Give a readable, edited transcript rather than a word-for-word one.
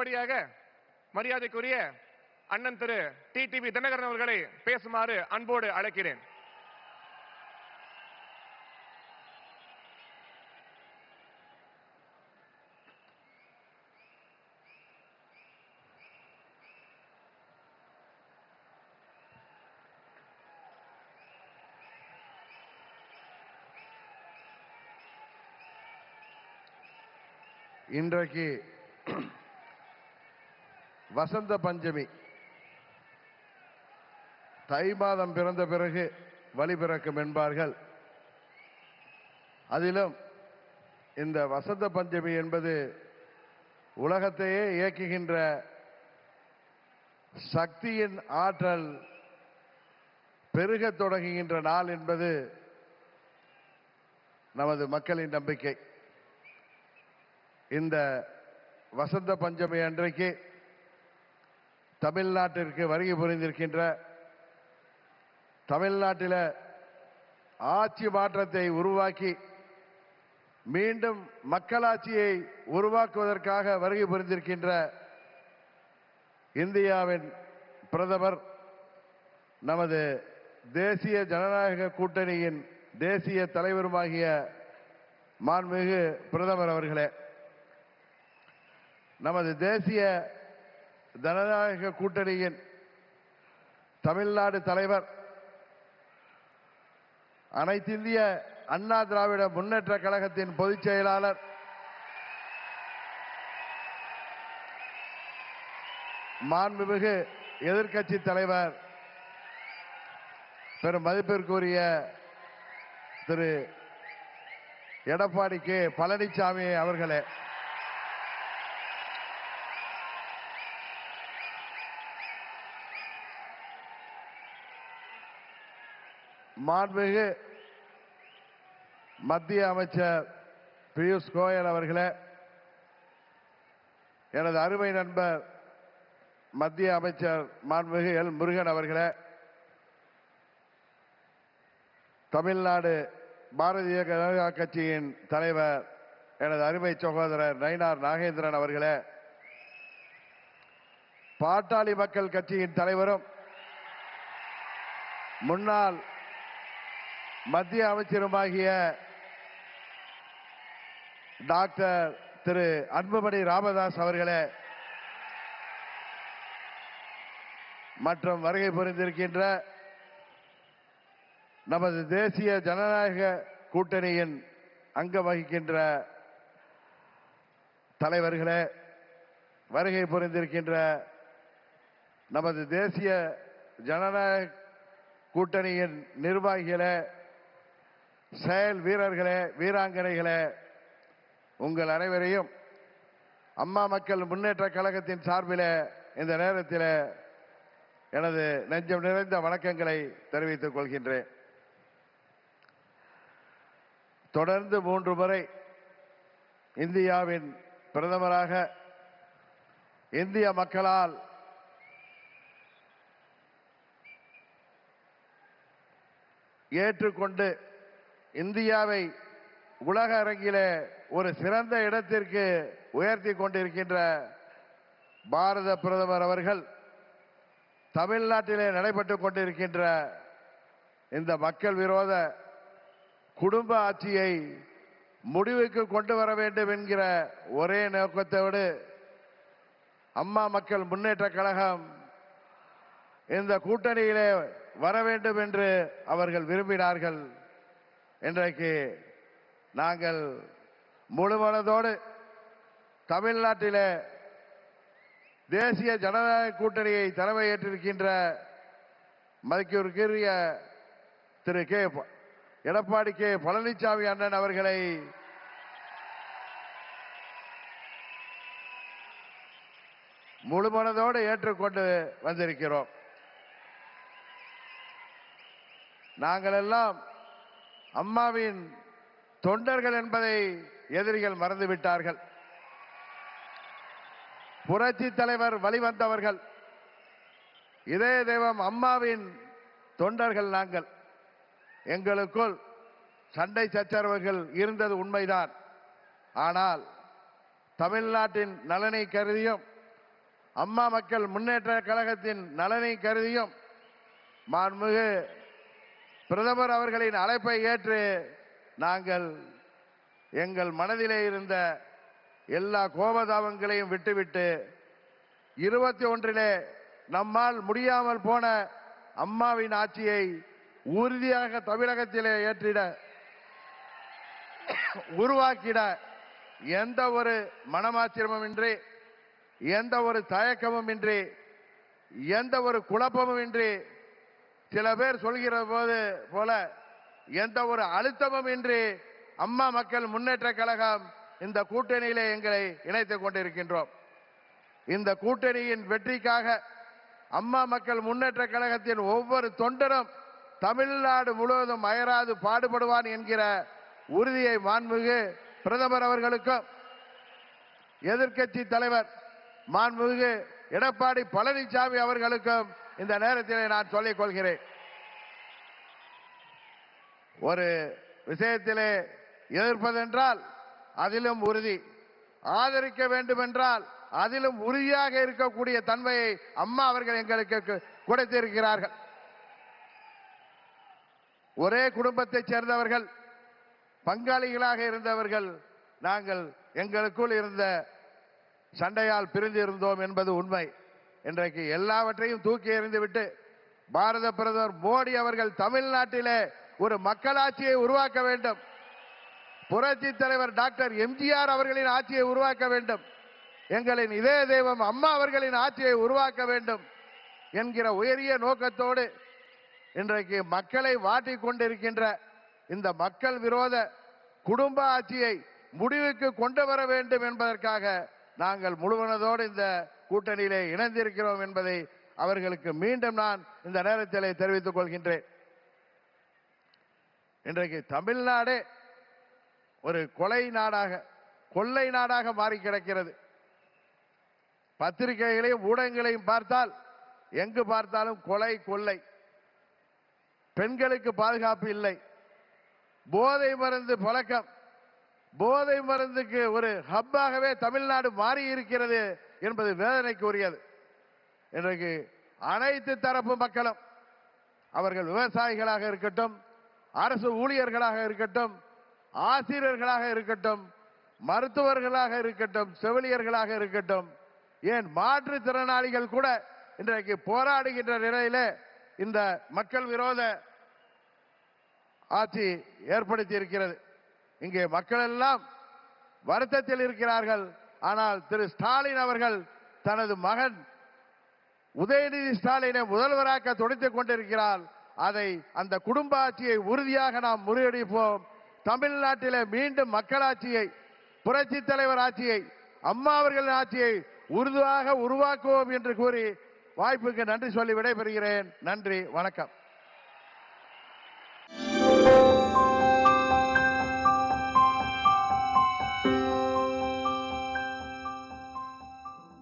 அடுத்தபடியாக மரியாதைக்குரிய அண்ணன் திரு டிடிவி தினகரன் அவர்களை பேசுமாறு அன்போடு அழைக்கிறேன். இன்றைக்கு வசந்த பஞ்சமி. தை மாதம் பிறந்த பிறகு வழி பிறக்கும் என்பார்கள். அதிலும் இந்த வசந்த பஞ்சமி என்பது உலகத்தையே இயக்குகின்ற சக்தியின் ஆற்றல் பெருகத் தொடங்குகின்ற நாள் என்பது நமது மக்களின் நம்பிக்கை. இந்த வசந்த பஞ்சமி அன்றைக்கு தமிழ்நாட்டிற்கு வருகை புரிந்திருக்கின்ற, தமிழ்நாட்டில் ஆட்சி மாற்றத்தை உருவாக்கி மீண்டும் மக்களாட்சியை உருவாக்குவதற்காக வருகை புரிந்திருக்கின்ற இந்தியாவின் பிரதமர், நமது தேசிய ஜனநாயக கூட்டணியின் தேசிய தலைவருமாகிய மாண்புமிகு பிரதமர் அவர்களே, நமது தேசிய ஜனநாயக கூட்டணியின் தமிழ்நாடு தலைவர், அனைத்திந்திய அண்ணா திராவிட முன்னேற்ற கழகத்தின் பொதுச் செயலாளர், மாண்புமிகு எதிர்க்கட்சி தலைவர், பெரும் மதிப்பிற்குரிய திரு எடப்பாடி கே பழனிசாமி அவர்களே, மாண்புமிகு மத்திய அமைச்சர் பியூஷ் கோயல் அவர்களே, எனது அருமை நண்பர் மத்திய அமைச்சர் மாண்புமிகு எல் முருகன் அவர்களே, தமிழ்நாடு பாரதிய ஜனதா கட்சியின் தலைவர் எனது அருமை சகோதரர் நயினார் நாகேந்திரன் அவர்களே, பாட்டாளி மக்கள் கட்சியின் தலைவரும் முன்னாள் மத்திய அமைச்சருமாகிய டாக்டர் திரு அன்புமணி ராமதாஸ் அவர்களே, மற்றும் வருகை புரிந்திருக்கின்ற நமது தேசிய ஜனநாயக கூட்டணியின் அங்கம் வகிக்கின்ற தலைவர்களே, வருகை புரிந்திருக்கின்ற நமது தேசிய ஜனநாயக கூட்டணியின் நிர்வாகிகளே, செயல் வீரர்களே, வீராங்கனைகளே, உங்கள் அனைவரையும் அம்மா மக்கள் முன்னேற்ற கழகத்தின் சார்பில் இந்த நேரத்தில் எனது நெஞ்சம் நிறைந்த வணக்கங்களை தெரிவித்துக் கொள்கின்றேன். தொடர்ந்து 3 முறை இந்தியாவின் பிரதமராக இந்திய மக்களால் ஏற்றுக்கொண்டு இந்தியாவை உலக அரங்கிலே ஒரு சிறந்த இடத்திற்கு உயர்த்தி கொண்டிருக்கின்ற பாரத பிரதமர் அவர்கள் தமிழ்நாட்டிலே நடைபெற்றுக் கொண்டிருக்கின்ற இந்த மக்கள் விரோத குடும்ப ஆட்சியை முடிவுக்கு கொண்டு வர வேண்டும் என்கிற ஒரே நோக்கத்தோடு அம்மா மக்கள் முன்னேற்ற கழகம் இந்த கூட்டணியிலே வர வேண்டும் என்று அவர்கள் விரும்பினார்கள். இன்றைக்கு நாங்கள் முழுமனதோடு தமிழ்நாட்டிலே தேசிய ஜனநாயக கூட்டணியை தலைமையேற்றிருக்கின்ற மதிப்பிற்குரிய திரு எடப்பாடி கே பழனிசாமி அண்ணன் அவர்களை முழுமனதோடு ஏற்றுக்கொண்டு வந்திருக்கிறோம். நாங்கள் எல்லாம் அம்மாவின் தொண்டர்கள் என்பதை எதிரிகள் மறந்துவிட்டார்கள். புரட்சி தலைவர் வழிவந்தவர்கள், இதே தெய்வம் அம்மாவின் தொண்டர்கள் நாங்கள். எங்களுக்குள் சண்டை சச்சரவுகள் இருந்தது உண்மைதான். ஆனால் தமிழ்நாட்டின் நலனை கருதியும் அம்மா மக்கள் முன்னேற்ற கழகத்தின் நலனை கருதியும் மாண்புமிகு பிரதமர் அவர்களின் அழைப்பை ஏற்று நாங்கள் எங்கள் மனதிலே இருந்த எல்லா கோபதாபங்களையும் விட்டுவிட்டு 21 நம்மால் முடியாமல் போன அம்மாவின் ஆட்சியை உறுதியாக தமிழகத்திலே ஏற்றிட உருவாக்கிட எந்த ஒரு மனமாச்சரியமுமின்றி, எந்த ஒரு தயக்கமும் இன்றி, எந்த ஒரு குழப்பமும் இன்றி, சில பேர் சொல்கிற போல எந்த ஒரு அழுத்தமும் இன்றி அம்மா மக்கள் முன்னேற்ற கழகம் இந்த கூட்டணியிலே எங்களை இணைத்துக் கொண்டிருக்கின்றோம். இந்த கூட்டணியின் வெற்றிக்காக அம்மா மக்கள் முன்னேற்ற கழகத்தின் ஒவ்வொரு தொண்டரும் தமிழ்நாடு முழுவதும் அயராது பாடுபடுவான் என்கிற உறுதியை மாண்புமிகு பிரதமர் அவர்களுக்கும் எதிர்க்கட்சி தலைவர் மாண்புமிகு எடப்பாடி பழனிசாமி அவர்களுக்கும் இந்த நேரத்திலே நான் சொல்லிக் கொள்கிறேன். ஒரு விஷயத்திலே எதிர்ப்பதென்றால் அதிலும் உறுதி, ஆதரிக்க வேண்டும் என்றால் அதிலும் உறுதியாக இருக்கக்கூடிய தன்மையை அம்மா அவர்கள் எங்களுக்கு கொடுத்திருக்கிறார்கள். ஒரே குடும்பத்தைச் சேர்ந்தவர்கள், பங்காளிகளாக இருந்தவர்கள் நாங்கள் எங்களுக்குள் இருந்த சண்டையால் பிரிந்து இருந்தோம் என்பது உண்மை. இன்றைக்கு எல்லாவற்றையும் தூக்கி எறிந்துவிட்டு பாரத பிரதமர் மோடி அவர்கள் தமிழ்நாட்டிலே ஒரு மக்களாட்சியை உருவாக்க வேண்டும், புரட்சி தலைவர் டாக்டர் எம்ஜிஆர் அவர்களின் ஆட்சியை உருவாக்க வேண்டும், எங்களின் இதய தெய்வம் அம்மா அவர்களின் ஆட்சியை உருவாக்க வேண்டும் என்கிற உயரிய நோக்கத்தோடு இன்றைக்கு மக்களை வாட்டிக் கொண்டிருக்கின்ற இந்த மக்கள் விரோத குடும்ப ஆட்சியை முடிவுக்கு கொண்டு வர வேண்டும் என்பதற்காக நாங்கள் முழுவனதோடு இந்த கூட்டணியிலே இணைந்திருக்கிறோம் என்பதை அவர்களுக்கு மீண்டும் நான் இந்த நேரத்திலே தெரிவித்துக் கொள்கின்றேன். இன்றைக்கு தமிழ்நாடே ஒரு கொலை நாடாக, கொள்ளை நாடாக மாறி கிடக்கிறது. பத்திரிகைகளையும் ஊடகங்களையும் பார்த்தால் எங்கு பார்த்தாலும் கொலை, கொள்ளை, பெண்களுக்கு பாதுகாப்பு இல்லை, போதை மருந்து பழக்கம், போதை மருந்துக்கு ஒரு ஹப்பாகவே தமிழ்நாடு மாறி இருக்கிறது என்பது வேதனைக்கு உரியது. இன்றைக்கு அனைத்து தரப்பு மக்களும், அவர்கள் விவசாயிகளாக இருக்கட்டும், அரசு ஊழியர்களாக இருக்கட்டும், ஆசிரியர்களாக இருக்கட்டும், மருத்துவர்களாக இருக்கட்டும், செவிலியர்களாக இருக்கட்டும், ஏன் மாற்றுத்திறனாளிகள் கூட இன்றைக்கு போராடுகின்ற நிலையிலே இந்த மக்கள் விரோத ஆட்சி ஏற்படுத்தி இருக்கிறது. இங்கே மக்கள் எல்லாம் வருத்தத்தில் இருக்கிறார்கள். ஆனால் திரு ஸ்டாலின் அவர்கள் தனது மகன் உதயநிதி ஸ்டாலினை முதல்வராக்க துடித்துக் கொண்டிருக்கிறார். அதை, அந்த குடும்ப ஆட்சியை உறுதியாக நாம் முறியடிப்போம். தமிழ்நாட்டிலே மீண்டும் மக்களாட்சியை, புரட்சி தலைவர் ஆட்சியை, அம்மா அவர்களின் ஆட்சியை உறுதியாக உருவாக்குவோம் என்று கூறி வாய்ப்புக்கு நன்றி சொல்லி விடைபெறுகிறேன். நன்றி, வணக்கம்.